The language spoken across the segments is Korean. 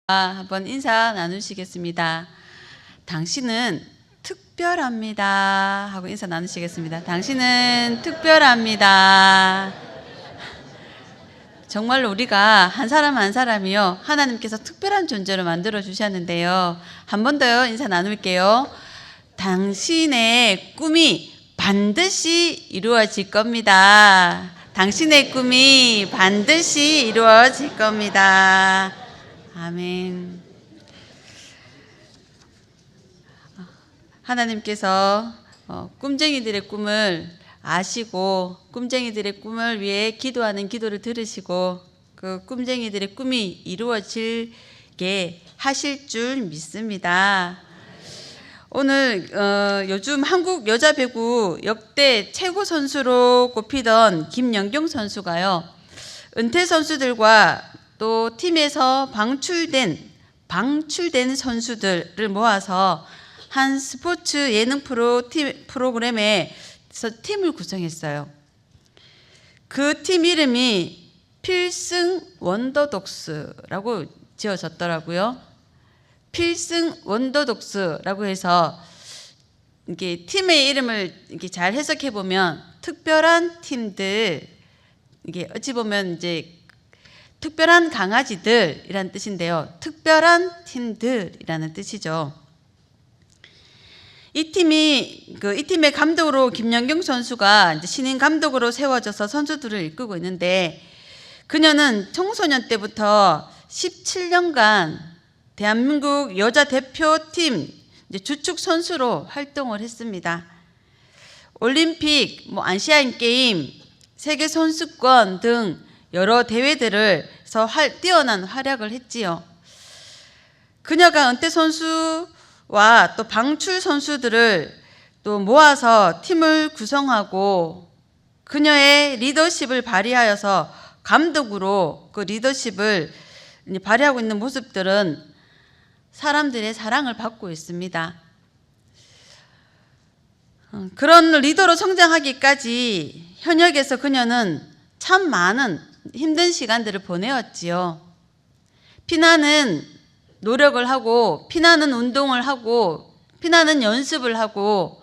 한번 인사 나누시겠습니다. 당신은 특별합니다 하고 인사 나누시겠습니다. 당신은 특별합니다. 정말로 우리가 한 사람 한 사람이요 하나님께서 특별한 존재로 만들어 주셨는데요. 한 번 더요 인사 나눌게요. 당신의 꿈이 반드시 이루어질 겁니다. 당신의 꿈이 반드시 이루어질 겁니다. 아멘. 하나님께서 꿈쟁이들의 꿈을 아시고 꿈쟁이들의 꿈을 위해 기도하는 기도를 들으시고 그 꿈쟁이들의 꿈이 이루어지게 하실 줄 믿습니다. 오늘 요즘 한국 여자 배구 역대 최고 선수로 꼽히던 김연경 선수가요. 은퇴 선수들과 또 팀에서 방출된 선수들을 모아서 한 스포츠 예능 프로그램에서 팀을 구성했어요. 그 팀 이름이 필승 원더독스라고 지어졌더라고요. 필승 원더독스라고 해서 이게 팀의 이름을 이렇게 잘 해석해 보면 특별한 팀들, 이게 어찌 보면 이제 특별한 강아지들이라는 뜻인데요. 특별한 팀들이라는 뜻이죠. 이 팀의 감독으로 김연경 선수가 이제 신인 감독으로 세워져서 선수들을 이끌고 있는데, 그녀는 청소년 때부터 17년간 대한민국 여자 대표팀 주축 선수로 활동을 했습니다. 올림픽, 아시안 게임, 세계 선수권 등 여러 대회들에서 뛰어난 활약을 했지요. 그녀가 은퇴 선수와 또 방출 선수들을 또 모아서 팀을 구성하고 그녀의 리더십을 발휘하여서 감독으로 그 리더십을 발휘하고 있는 모습들은 사람들의 사랑을 받고 있습니다. 그런 리더로 성장하기까지 현역에서 그녀는 참 많은 힘든 시간들을 보내었지요. 피나는 노력을 하고 피나는 운동을 하고 피나는 연습을 하고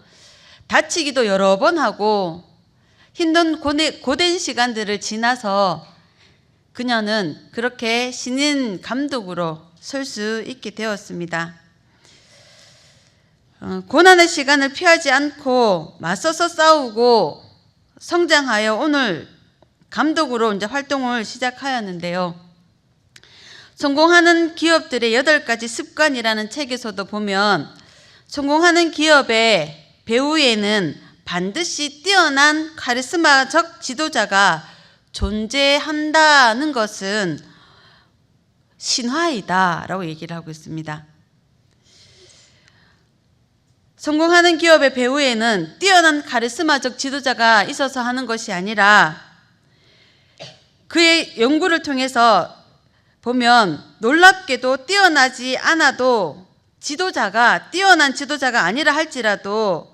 다치기도 여러 번 하고 힘든 고된 시간들을 지나서 그녀는 그렇게 신인 감독으로 설 수 있게 되었습니다. 고난의 시간을 피하지 않고 맞서서 싸우고 성장하여 오늘 감독으로 이제 활동을 시작하였는데요. 성공하는 기업들의 8가지 습관이라는 책에서도 보면 성공하는 기업의 배후에는 반드시 뛰어난 카리스마적 지도자가 존재한다는 것은 신화이다라고 얘기를 하고 있습니다. 성공하는 기업의 배후에는 뛰어난 카리스마적 지도자가 있어서 하는 것이 아니라 그의 연구를 통해서 보면 놀랍게도 뛰어나지 않아도 뛰어난 지도자가 아니라 할지라도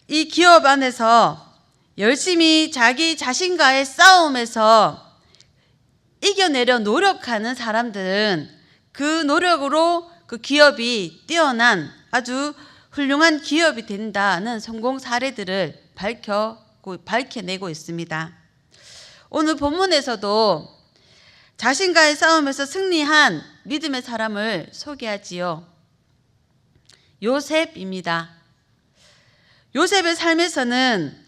이 기업 안에서 열심히 자기 자신과의 싸움에서 이겨내려 노력하는 사람들은 그 노력으로 그 기업이 뛰어난 아주 훌륭한 기업이 된다는 성공 사례들을 밝혀내고 있습니다. 오늘 본문에서도 자신과의 싸움에서 승리한 믿음의 사람을 소개하지요. 요셉입니다. 요셉의 삶에서는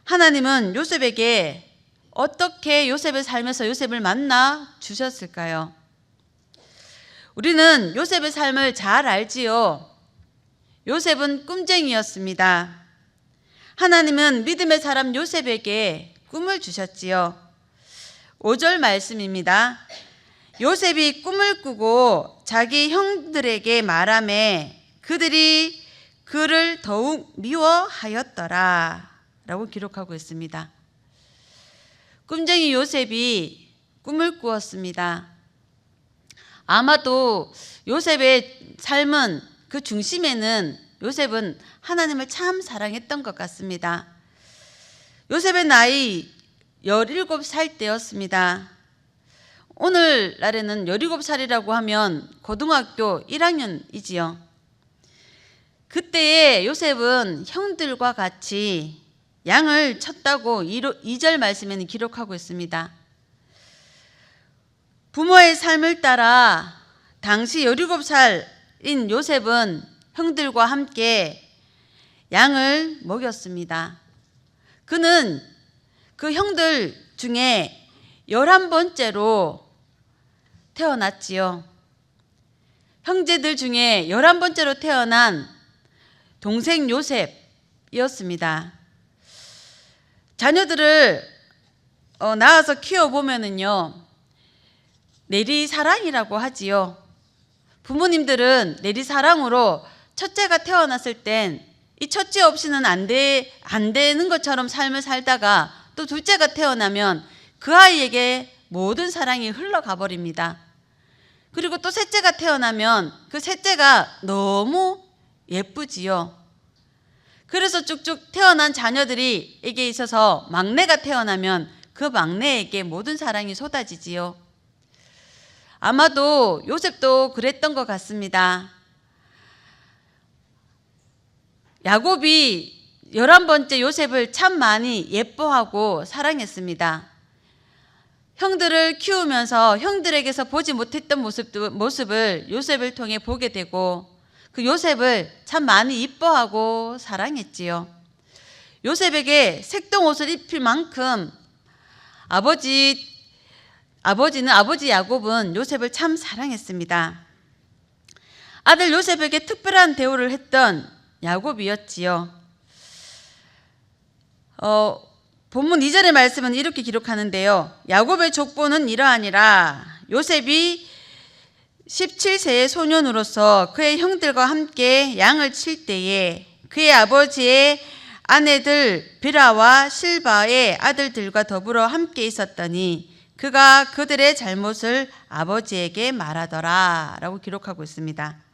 하나님은 요셉에게 어떻게 요셉의 삶에서 요셉을 만나 주셨을까요? 우리는 요셉의 삶을 잘 알지요. 요셉은 꿈쟁이였습니다. 하나님은 믿음의 사람 요셉에게 꿈을 주셨지요. 5절 말씀입니다. 요셉이 꿈을 꾸고 자기 형들에게 말하매 그들이 그를 더욱 미워하였더라 라고 기록하고 있습니다. 꿈쟁이 요셉이 꿈을 꾸었습니다. 아마도 요셉의 삶은 그 중심에는 요셉은 하나님을 참 사랑했던 것 같습니다. 요셉의 나이 17살 때였습니다. 오늘날에는 17살이라고 하면 고등학교 1학년이지요. 그때에 요셉은 형들과 같이 양을 쳤다고 2절 말씀에는 기록하고 있습니다. 부모의 삶을 따라 당시 17살인 요셉은 형들과 함께 양을 먹였습니다. 그는 그 형들 중에 11번째로 태어났지요. 형제들 중에 11번째로 태어난 동생 요셉이었습니다. 자녀들을 낳아서 키워보면은요, 내리사랑이라고 하지요. 부모님들은 내리사랑으로 첫째가 태어났을 땐 이 첫째 없이는 안 되는 것처럼 삶을 살다가 또 둘째가 태어나면 그 아이에게 모든 사랑이 흘러가 버립니다. 그리고 또 셋째가 태어나면 그 셋째가 너무 예쁘지요. 그래서 쭉쭉 태어난 자녀들에게 있어서 막내가 태어나면 그 막내에게 모든 사랑이 쏟아지지요. 아마도 요셉도 그랬던 것 같습니다. 야곱이 11번째 요셉을 참 많이 예뻐하고 사랑했습니다. 형들을 키우면서 형들에게서 보지 못했던 모습을 요셉을 통해 보게 되고 그 요셉을 참 많이 이뻐하고 사랑했지요. 요셉에게 색동옷을 입힐 만큼 아버지 야곱은 요셉을 참 사랑했습니다. 아들 요셉에게 특별한 대우를 했던 야곱이었지요. 본문 2절의 말씀은 이렇게 기록하는데요. 야곱의 족보는 이러하니라. 요셉이 17세의 소년으로서 그의 형들과 함께 양을 칠 때에 그의 아버지의 아내들 빌하와 실바의 아들들과 더불어 함께 있었더니 그가 그들의 잘못을 아버지에게 말하더라 라고 기록하고 있습니다.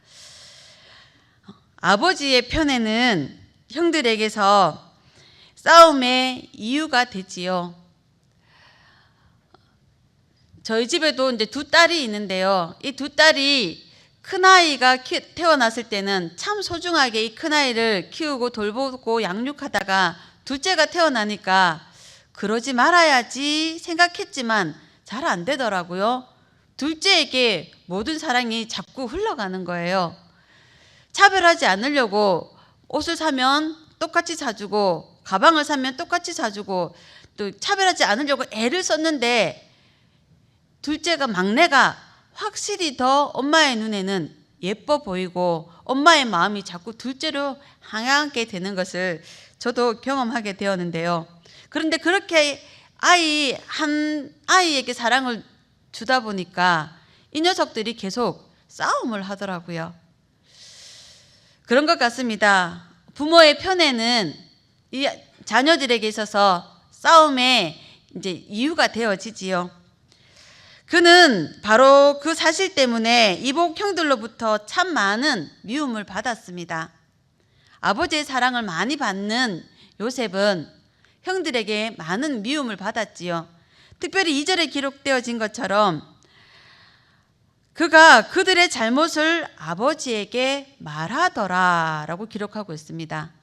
아버지의 편에는 형들에게서 싸움의 이유가 되지요. 저희 집에도 이제 두 딸이 있는데요. 이 두 딸이 큰아이가 태어났을 때는 참 소중하게 이 큰아이를 키우고 돌보고 양육하다가 둘째가 태어나니까 그러지 말아야지 생각했지만 잘 안 되더라고요. 둘째에게 모든 사랑이 자꾸 흘러가는 거예요. 차별하지 않으려고 옷을 사면 똑같이 사주고 가방을 사면 똑같이 사주고 또 차별하지 않으려고 애를 썼는데 둘째가 막내가 확실히 더 엄마의 눈에는 예뻐 보이고 엄마의 마음이 자꾸 둘째로 향하게 되는 것을 저도 경험하게 되었는데요. 그런데 그렇게 한 아이에게 사랑을 주다 보니까 이 녀석들이 계속 싸움을 하더라고요. 그런 것 같습니다. 부모의 편에는 이 자녀들에게 있어서 싸움의 이제 이유가 되어지지요. 그는 바로 그 사실 때문에 이복 형들로부터 참 많은 미움을 받았습니다. 아버지의 사랑을 많이 받는 요셉은 형들에게 많은 미움을 받았지요. 특별히 2절에 기록되어진 것처럼 그가 그들의 잘못을 아버지에게 말하더라 라고 기록하고 있습니다.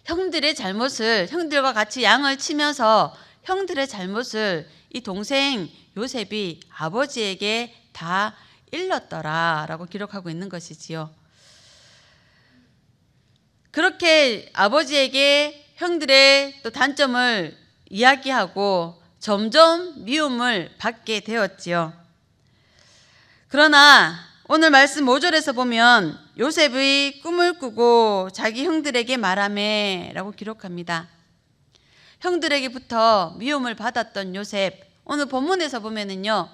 형들의 잘못을 형들과 같이 양을 치면서 형들의 잘못을 이 동생 요셉이 아버지에게 다 일렀더라 라고 기록하고 있는 것이지요. 그렇게 아버지에게 형들의 또 단점을 이야기하고 점점 미움을 받게 되었지요. 그러나 오늘 말씀 5절에서 보면 요셉의 꿈을 꾸고 자기 형들에게 말하매 라고 기록합니다. 형들에게부터 미움을 받았던 요셉, 오늘 본문에서 보면은요,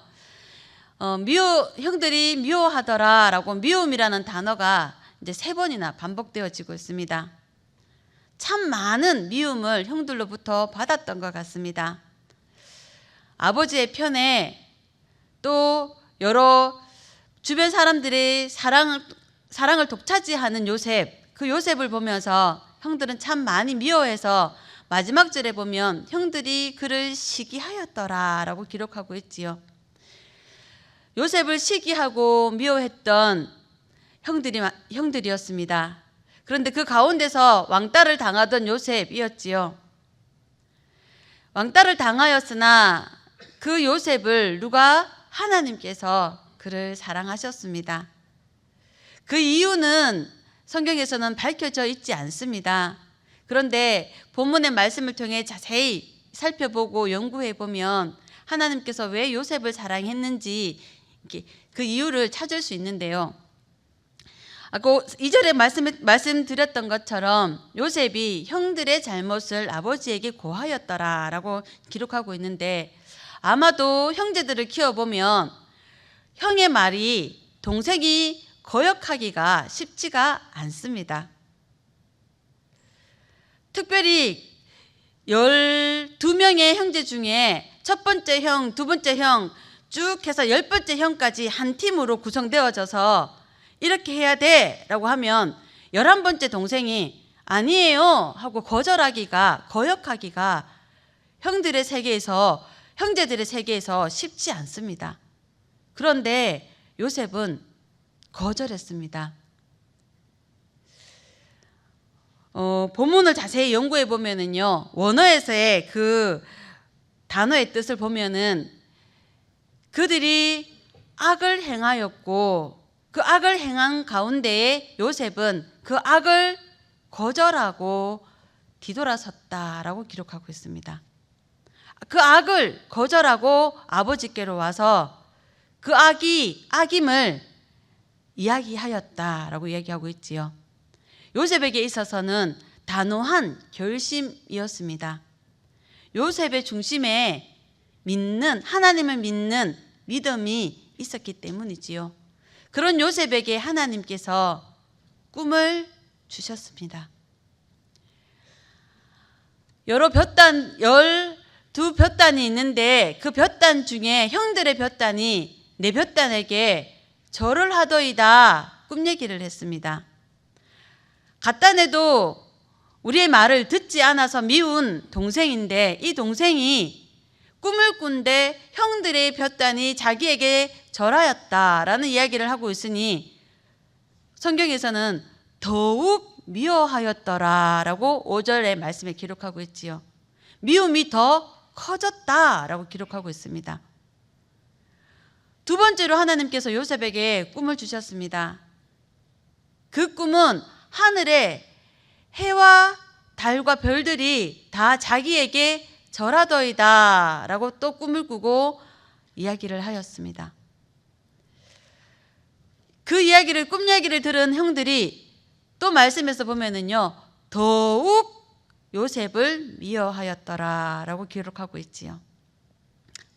형들이 미워하더라 라고 미움이라는 단어가 이제 3번이나 반복되어지고 있습니다. 참 많은 미움을 형들로부터 받았던 것 같습니다. 아버지의 편에 또 여러 주변 사람들이 사랑을 독차지하는 요셉, 그 요셉을 보면서 형들은 참 많이 미워해서 마지막 절에 보면 형들이 그를 시기하였더라라고 기록하고 있지요. 요셉을 시기하고 미워했던 형들이었습니다. 그런데 그 가운데서 왕따를 당하던 요셉이었지요. 왕따를 당하였으나 그 요셉을 누가? 하나님께서 그를 사랑하셨습니다. 그 이유는 성경에서는 밝혀져 있지 않습니다. 그런데 본문의 말씀을 통해 자세히 살펴보고 연구해 보면 하나님께서 왜 요셉을 사랑했는지 그 이유를 찾을 수 있는데요. 아까 2절에 말씀드렸던 것처럼 요셉이 형들의 잘못을 아버지에게 고하였더라라고 기록하고 있는데, 아마도 형제들을 키워보면 형의 말이 동생이 거역하기가 쉽지가 않습니다. 특별히 12명의 형제 중에 첫 번째 형, 두 번째 형 쭉 해서 10번째 형까지 한 팀으로 구성되어져서 이렇게 해야 돼 라고 하면 11번째 동생이 아니에요 하고 거역하기가 형제들의 세계에서 쉽지 않습니다. 그런데 요셉은 거절했습니다. 본문을 자세히 연구해 보면은요, 원어에서의 그 단어의 뜻을 보면은 그들이 악을 행하였고 그 악을 행한 가운데에 요셉은 그 악을 거절하고 뒤돌아섰다라고 기록하고 있습니다. 그 악을 거절하고 아버지께로 와서 그 악임을 이야기하였다라고 얘기하고 있지요. 요셉에게 있어서는 단호한 결심이었습니다. 요셉의 중심에 하나님을 믿는 믿음이 있었기 때문이지요. 그런 요셉에게 하나님께서 꿈을 주셨습니다. 12볕단이 있는데 그 볕단 중에 형들의 볕단이 내 볕단에게 절을 하더이다 꿈 얘기를 했습니다. 갓단에도 우리의 말을 듣지 않아서 미운 동생인데 이 동생이 꿈을 꾼데 형들의 볕단이 자기에게 절하였다라는 이야기를 하고 있으니 성경에서는 더욱 미워하였더라라고 5절의 말씀에 기록하고 있지요. 미움이 더 커졌다라고 기록하고 있습니다. 두 번째로 하나님께서 요셉에게 꿈을 주셨습니다. 그 꿈은 하늘에 해와 달과 별들이 다 자기에게 절하더이다 라고 또 꿈을 꾸고 이야기를 하였습니다. 그 이야기를, 꿈 이야기를 들은 형들이 또 말씀에서 보면은요, 더욱 요셉을 미워하였더라 라고 기록하고 있지요.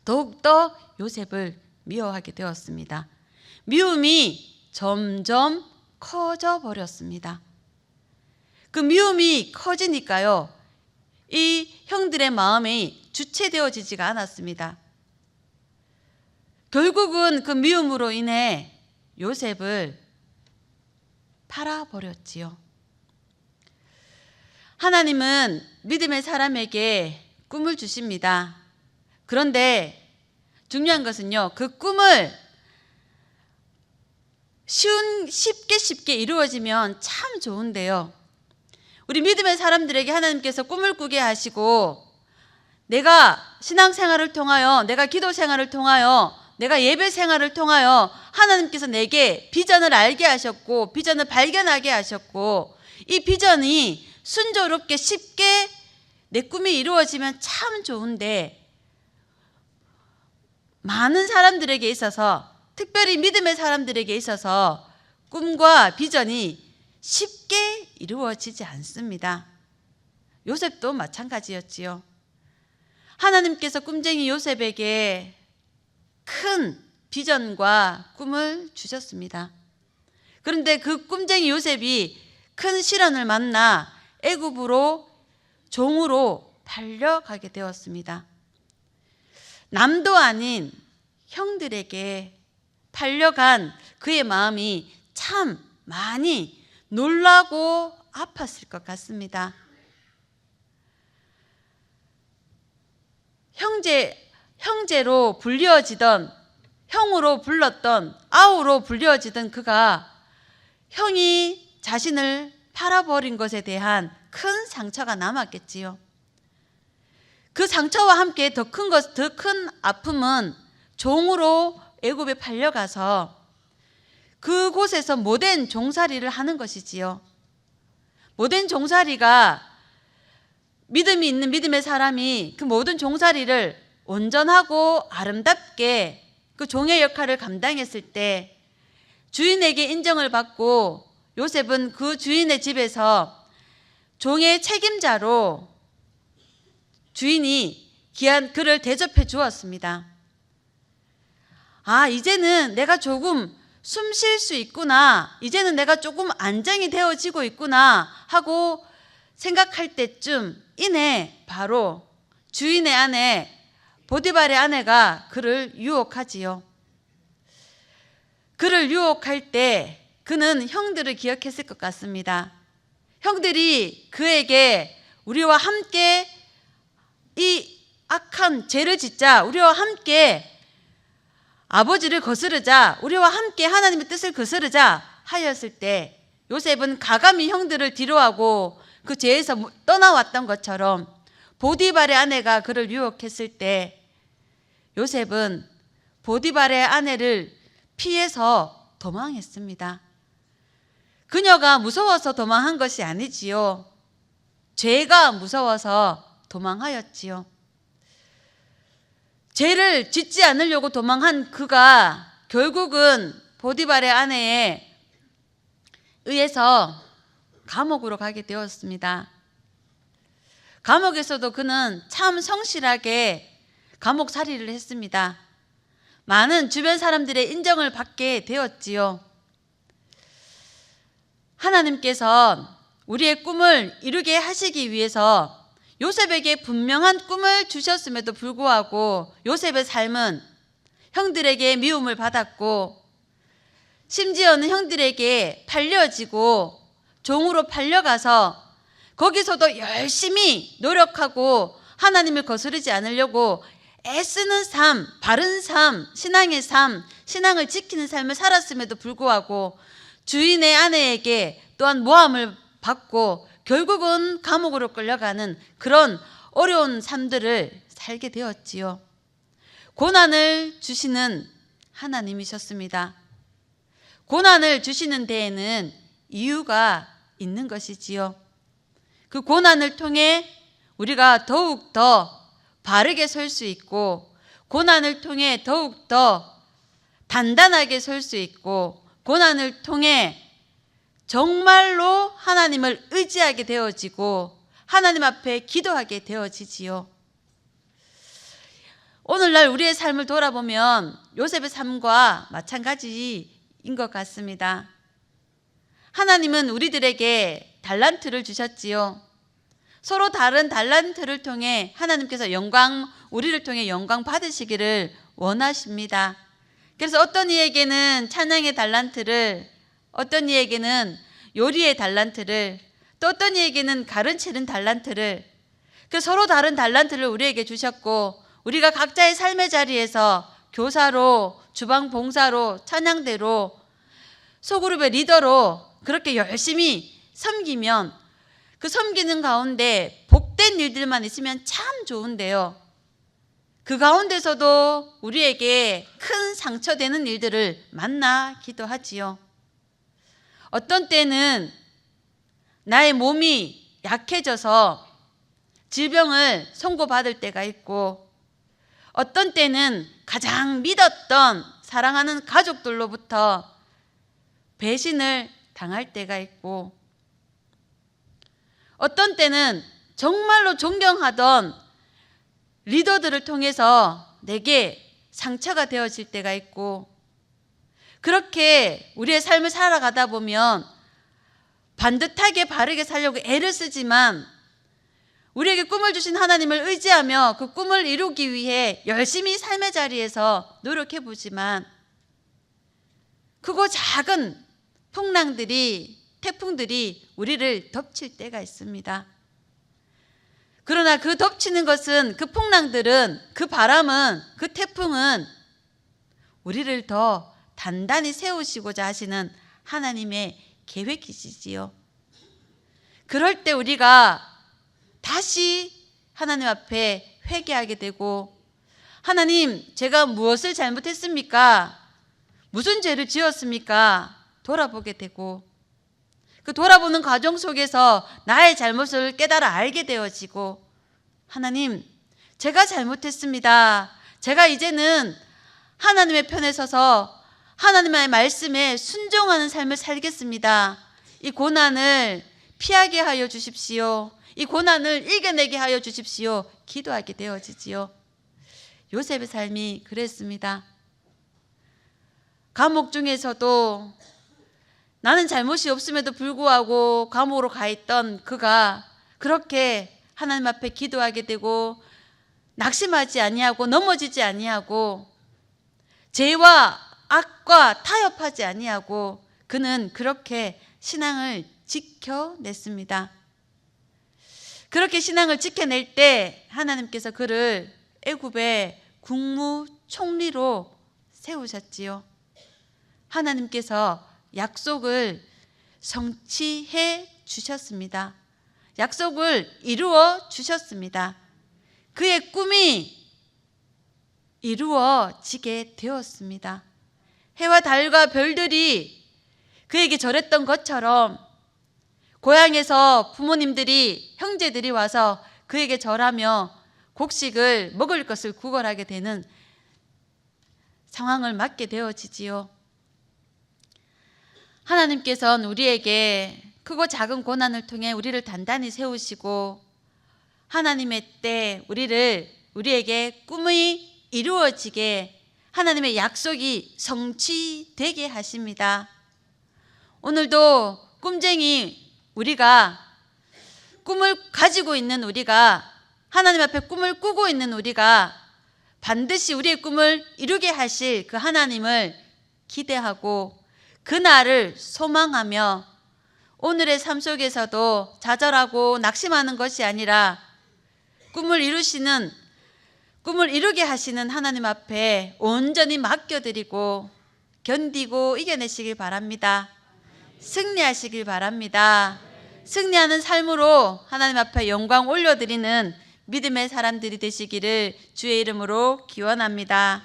더욱더 요셉을 미워하게 되었습니다. 미움이 점점 커져 버렸습니다. 그 미움이 커지니까요, 이 형들의 마음이 주체되어지지가 않았습니다. 결국은 그 미움으로 인해 요셉을 팔아버렸지요. 하나님은 믿음의 사람에게 꿈을 주십니다. 그런데 중요한 것은요, 그 꿈을 쉽게 이루어지면 참 좋은데요, 우리 믿음의 사람들에게 하나님께서 꿈을 꾸게 하시고 내가 신앙생활을 통하여, 내가 기도생활을 통하여, 내가 예배생활을 통하여 하나님께서 내게 비전을 알게 하셨고 비전을 발견하게 하셨고 이 비전이 순조롭게 쉽게 내 꿈이 이루어지면 참 좋은데, 많은 사람들에게 있어서, 특별히 믿음의 사람들에게 있어서 꿈과 비전이 쉽게 이루어지지 않습니다. 요셉도 마찬가지였지요. 하나님께서 꿈쟁이 요셉에게 큰 비전과 꿈을 주셨습니다. 그런데 그 꿈쟁이 요셉이 큰 시련을 만나 애굽으로 종으로 팔려가게 되었습니다. 남도 아닌 형들에게 팔려간 그의 마음이 참 많이 놀라고 아팠을 것 같습니다. 형제로 불리어지던, 형으로 불렀던, 아우로 불리어지던 그가 형이 자신을 팔아버린 것에 대한 큰 상처가 남았겠지요. 그 상처와 함께 더 큰 아픔은 종으로 애굽에 팔려가서 그곳에서 못된 종살이를 하는 것이지요. 못된 종살이가 믿음이 있는 믿음의 사람이 그 모든 종살이를 온전하고 아름답게 그 종의 역할을 감당했을 때 주인에게 인정을 받고 요셉은 그 주인의 집에서 종의 책임자로 주인이 귀한 그를 대접해 주었습니다. 아, 이제는 내가 조금 숨 쉴 수 있구나, 이제는 내가 조금 안정이 되어지고 있구나 하고 생각할 때쯤 이내 바로 주인의 아내 보디발의 아내가 그를 유혹하지요. 그를 유혹할 때 그는 형들을 기억했을 것 같습니다. 형들이 그에게 우리와 함께 이 악한 죄를 짓자, 우리와 함께 아버지를 거스르자, 우리와 함께 하나님의 뜻을 거스르자 하였을 때 요셉은 가감히 형들을 뒤로하고 그 죄에서 떠나왔던 것처럼 보디발의 아내가 그를 유혹했을 때 요셉은 보디발의 아내를 피해서 도망했습니다. 그녀가 무서워서 도망한 것이 아니지요. 죄가 무서워서 도망하였지요. 죄를 짓지 않으려고 도망한 그가 결국은 보디발의 아내에 의해서 감옥으로 가게 되었습니다. 감옥에서도 그는 참 성실하게 감옥살이를 했습니다. 많은 주변 사람들의 인정을 받게 되었지요. 하나님께서 우리의 꿈을 이루게 하시기 위해서 요셉에게 분명한 꿈을 주셨음에도 불구하고 요셉의 삶은 형들에게 미움을 받았고 심지어는 형들에게 팔려지고 종으로 팔려가서 거기서도 열심히 노력하고 하나님을 거스르지 않으려고 애쓰는 삶, 바른 삶, 신앙의 삶, 신앙을 지키는 삶을 살았음에도 불구하고 주인의 아내에게 또한 모함을 받고 결국은 감옥으로 끌려가는 그런 어려운 삶들을 살게 되었지요. 고난을 주시는 하나님이셨습니다. 고난을 주시는 데에는 이유가 있는 것이지요. 그 고난을 통해 우리가 더욱 더 바르게 설 수 있고, 고난을 통해 더욱 더 단단하게 설 수 있고, 고난을 통해 정말로 하나님을 의지하게 되어지고 하나님 앞에 기도하게 되어지지요. 오늘날 우리의 삶을 돌아보면 요셉의 삶과 마찬가지인 것 같습니다. 하나님은 우리들에게 달란트를 주셨지요. 서로 다른 달란트를 통해 하나님께서 우리를 통해 영광 받으시기를 원하십니다. 그래서 어떤 이에게는 찬양의 달란트를, 어떤 이에게는 요리의 달란트를, 또 어떤 이에게는 가르치는 달란트를, 그 서로 다른 달란트를 우리에게 주셨고 우리가 각자의 삶의 자리에서 교사로, 주방 봉사로, 찬양대로, 소그룹의 리더로 그렇게 열심히 섬기면 그 섬기는 가운데 복된 일들만 있으면 참 좋은데요. 그 가운데서도 우리에게 큰 상처되는 일들을 만나기도 하지요. 어떤 때는 나의 몸이 약해져서 질병을 선고받을 때가 있고, 어떤 때는 가장 믿었던 사랑하는 가족들로부터 배신을 당할 때가 있고, 어떤 때는 정말로 존경하던 리더들을 통해서 내게 상처가 되어질 때가 있고, 그렇게 우리의 삶을 살아가다 보면 반듯하게 바르게 살려고 애를 쓰지만 우리에게 꿈을 주신 하나님을 의지하며 그 꿈을 이루기 위해 열심히 삶의 자리에서 노력해 보지만 크고 작은 풍랑들이, 태풍들이 우리를 덮칠 때가 있습니다. 그러나 그 덮치는 것은, 그 풍랑들은, 그 바람은, 그 태풍은 우리를 더 단단히 세우시고자 하시는 하나님의 계획이시지요. 그럴 때 우리가 다시 하나님 앞에 회개하게 되고, 하나님, 제가 무엇을 잘못했습니까? 무슨 죄를 지었습니까? 돌아보게 되고, 그 돌아보는 과정 속에서 나의 잘못을 깨달아 알게 되어지고, 하나님, 제가 잘못했습니다. 제가 이제는 하나님의 편에 서서 하나님의 말씀에 순종하는 삶을 살겠습니다. 이 고난을 피하게 하여 주십시오. 이 고난을 이겨내게 하여 주십시오. 기도하게 되어지지요. 요셉의 삶이 그랬습니다. 감옥 중에서도 나는 잘못이 없음에도 불구하고 감옥으로 가 있던 그가 그렇게 하나님 앞에 기도하게 되고, 낙심하지 아니하고 넘어지지 아니하고 죄와 악과 타협하지 아니하고 그는 그렇게 신앙을 지켜냈습니다. 그렇게 신앙을 지켜낼 때 하나님께서 그를 애굽의 국무총리로 세우셨지요. 하나님께서 약속을 성취해 주셨습니다. 약속을 이루어 주셨습니다. 그의 꿈이 이루어지게 되었습니다. 해와 달과 별들이 그에게 절했던 것처럼 고향에서 부모님들이, 형제들이 와서 그에게 절하며 곡식을, 먹을 것을 구걸하게 되는 상황을 맞게 되어지지요. 하나님께서는 우리에게 크고 작은 고난을 통해 우리를 단단히 세우시고, 하나님의 때 우리에게 꿈이 이루어지게, 하나님의 약속이 성취되게 하십니다. 오늘도 꿈쟁이 우리가, 꿈을 가지고 있는 우리가, 하나님 앞에 꿈을 꾸고 있는 우리가 반드시 우리의 꿈을 이루게 하실 그 하나님을 기대하고 그날을 소망하며 오늘의 삶 속에서도 좌절하고 낙심하는 것이 아니라 꿈을 이루게 하시는 하나님 앞에 온전히 맡겨드리고 견디고 이겨내시길 바랍니다. 승리하시길 바랍니다. 승리하는 삶으로 하나님 앞에 영광 올려드리는 믿음의 사람들이 되시기를 주의 이름으로 기원합니다.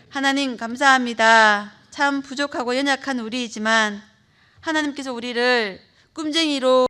하나님 감사합니다. 참 부족하고 연약한 우리이지만 하나님께서 우리를 꿈쟁이로